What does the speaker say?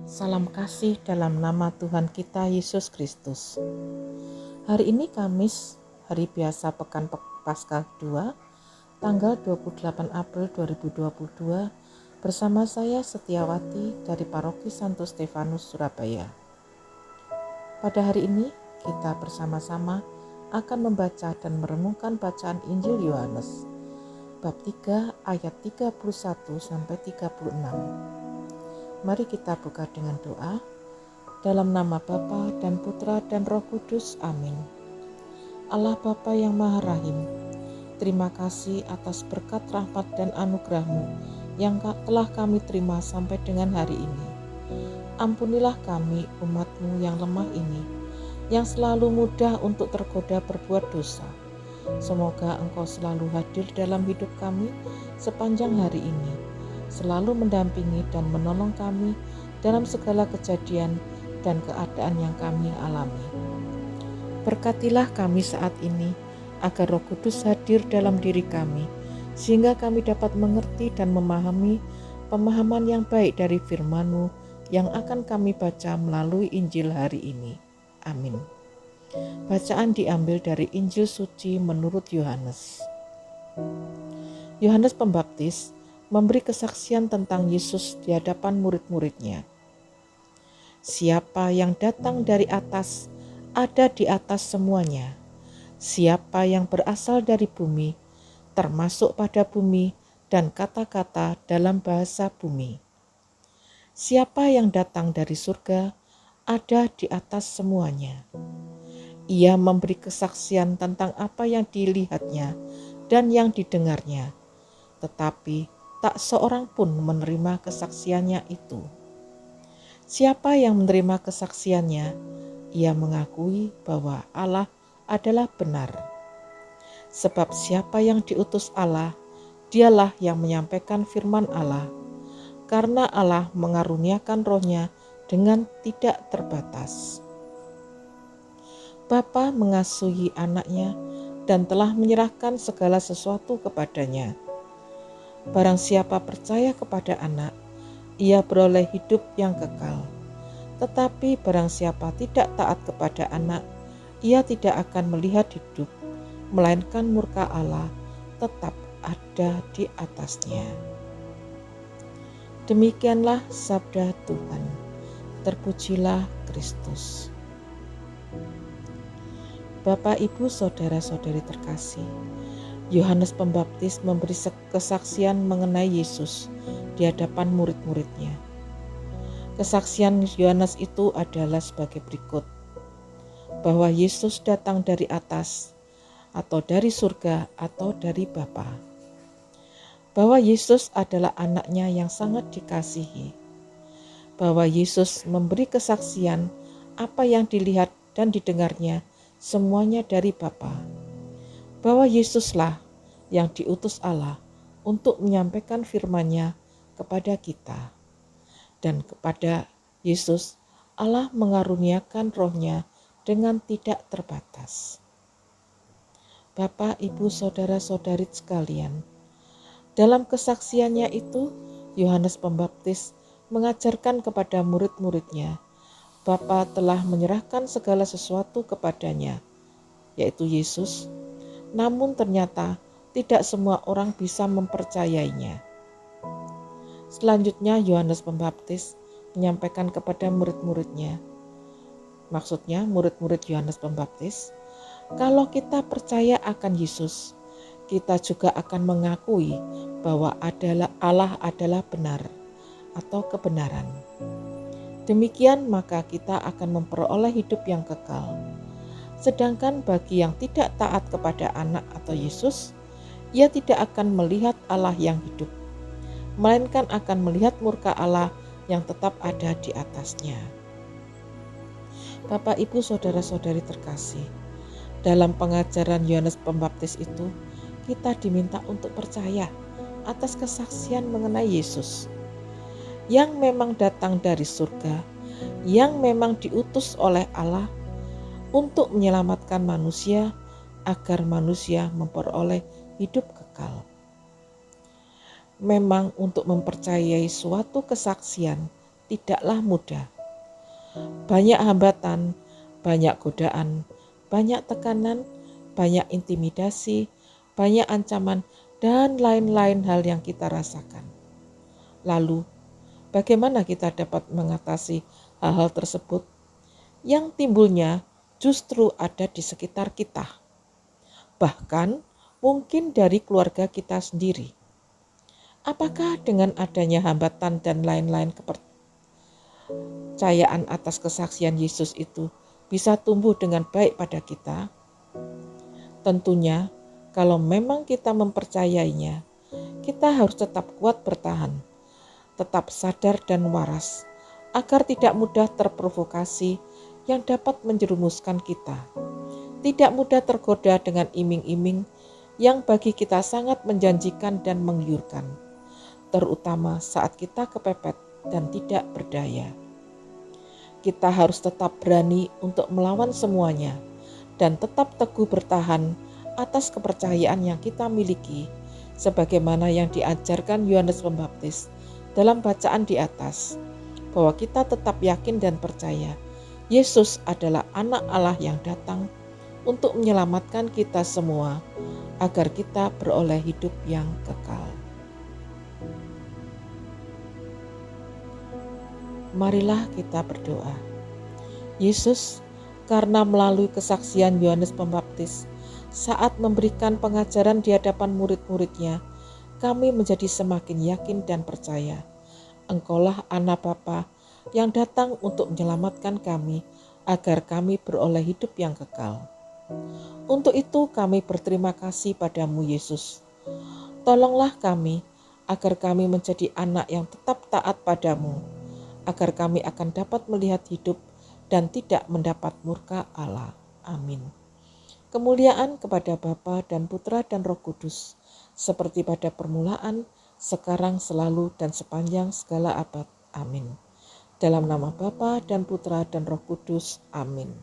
Salam kasih dalam nama Tuhan kita Yesus Kristus. Hari ini Kamis, hari biasa Pekan Paskah 2, tanggal 28 April 2022, bersama saya Setiawati dari Paroki Santo Stefanus, Surabaya. Pada hari ini kita bersama-sama akan membaca dan merenungkan bacaan Injil Yohanes, bab 3 ayat 31 sampai 36. Mari kita buka dengan doa. Dalam nama Bapa dan Putra dan Roh Kudus. Amin. Allah Bapa yang Maha Rahim, terima kasih atas berkat rahmat dan anugerah-Mu yang telah kami terima sampai dengan hari ini. Ampunilah kami umat-Mu yang lemah ini, yang selalu mudah untuk tergoda berbuat dosa. Semoga Engkau selalu hadir dalam hidup kami sepanjang hari ini, selalu mendampingi dan menolong kami dalam segala kejadian dan keadaan yang kami alami. Berkatilah kami saat ini, agar Roh Kudus hadir dalam diri kami, sehingga kami dapat mengerti dan memahami pemahaman yang baik dari firman-Mu yang akan kami baca melalui Injil hari ini. Amin. Bacaan diambil dari Injil Suci menurut Yohanes. Yohanes Pembaptis memberi kesaksian tentang Yesus di hadapan murid-muridnya. Siapa yang datang dari atas, ada di atas semuanya. Siapa yang berasal dari bumi, termasuk pada bumi dan kata-kata dalam bahasa bumi. Siapa yang datang dari surga, ada di atas semuanya. Ia memberi kesaksian tentang apa yang dilihatnya dan yang didengarnya, tetapi tak seorang pun menerima kesaksiannya itu. Siapa yang menerima kesaksiannya, ia mengakui bahwa Allah adalah benar. Sebab siapa yang diutus Allah, dialah yang menyampaikan firman Allah, karena Allah mengaruniakan Roh-Nya dengan tidak terbatas. Bapa mengasihi anaknya dan telah menyerahkan segala sesuatu kepadanya. Barang siapa percaya kepada anak, ia beroleh hidup yang kekal. Tetapi barang siapa tidak taat kepada anak, ia tidak akan melihat hidup, melainkan murka Allah tetap ada di atasnya. Demikianlah sabda Tuhan. Terpujilah Kristus. Bapak, Ibu, Saudara-saudari terkasih, Yohanes Pembaptis memberi kesaksian mengenai Yesus di hadapan murid-muridnya. Kesaksian Yohanes itu adalah sebagai berikut, bahwa Yesus datang dari atas, atau dari surga, atau dari Bapa. Bahwa Yesus adalah anaknya yang sangat dikasihi. Bahwa Yesus memberi kesaksian apa yang dilihat dan didengarnya, semuanya dari Bapa. Bahwa Yesuslah yang diutus Allah untuk menyampaikan firman-Nya kepada kita. Dan kepada Yesus, Allah mengaruniakan Roh-Nya dengan tidak terbatas. Bapak, Ibu, Saudara-saudari sekalian, dalam kesaksiannya itu, Yohanes Pembaptis mengajarkan kepada murid-muridnya, Bapa telah menyerahkan segala sesuatu kepadanya, yaitu Yesus. Namun ternyata tidak semua orang bisa mempercayainya. Selanjutnya Yohanes Pembaptis menyampaikan kepada murid-muridnya, maksudnya murid-murid Yohanes Pembaptis, kalau kita percaya akan Yesus, kita juga akan mengakui bahwa Allah adalah benar atau kebenaran. Demikian maka kita akan memperoleh hidup yang kekal. Sedangkan bagi yang tidak taat kepada anak atau Yesus, ia tidak akan melihat Allah yang hidup, melainkan akan melihat murka Allah yang tetap ada di atasnya. Bapak, Ibu, Saudara-saudari terkasih, dalam pengajaran Yohanes Pembaptis itu, kita diminta untuk percaya atas kesaksian mengenai Yesus, yang memang datang dari surga, yang memang diutus oleh Allah untuk menyelamatkan manusia agar manusia memperoleh hidup memang untuk mempercayai suatu kesaksian tidaklah mudah. Banyak hambatan, banyak godaan, banyak tekanan, banyak intimidasi, banyak ancaman, dan lain-lain hal yang kita rasakan. Lalu, bagaimana kita dapat mengatasi hal-hal tersebut yang timbulnya justru ada di sekitar kita? Bahkan mungkin dari keluarga kita sendiri. Apakah dengan adanya hambatan dan lain-lain kepercayaan atas kesaksian Yesus itu bisa tumbuh dengan baik pada kita? Tentunya, kalau memang kita mempercayainya, kita harus tetap kuat bertahan, tetap sadar dan waras, agar tidak mudah terprovokasi yang dapat menjerumuskan kita. Tidak mudah tergoda dengan iming-iming yang bagi kita sangat menjanjikan dan menggiurkan, terutama saat kita kepepet dan tidak berdaya. Kita harus tetap berani untuk melawan semuanya dan tetap teguh bertahan atas kepercayaan yang kita miliki, sebagaimana yang diajarkan Yohanes Pembaptis dalam bacaan di atas, bahwa kita tetap yakin dan percaya Yesus adalah Anak Allah yang datang untuk menyelamatkan kita semua, agar kita beroleh hidup yang kekal. Marilah kita berdoa. Yesus, karena melalui kesaksian Yohanes Pembaptis saat memberikan pengajaran di hadapan murid-muridnya, kami menjadi semakin yakin dan percaya Engkaulah Anak Bapa yang datang untuk menyelamatkan kami, agar kami beroleh hidup yang kekal. Untuk itu kami berterima kasih padamu Yesus. Tolonglah kami agar kami menjadi anak yang tetap taat padamu, agar kami akan dapat melihat hidup dan tidak mendapat murka Allah. Amin. Kemuliaan kepada Bapa dan Putra dan Roh Kudus, seperti pada permulaan, sekarang, selalu, dan sepanjang segala abad. Amin. Dalam nama Bapa dan Putra dan Roh Kudus. Amin.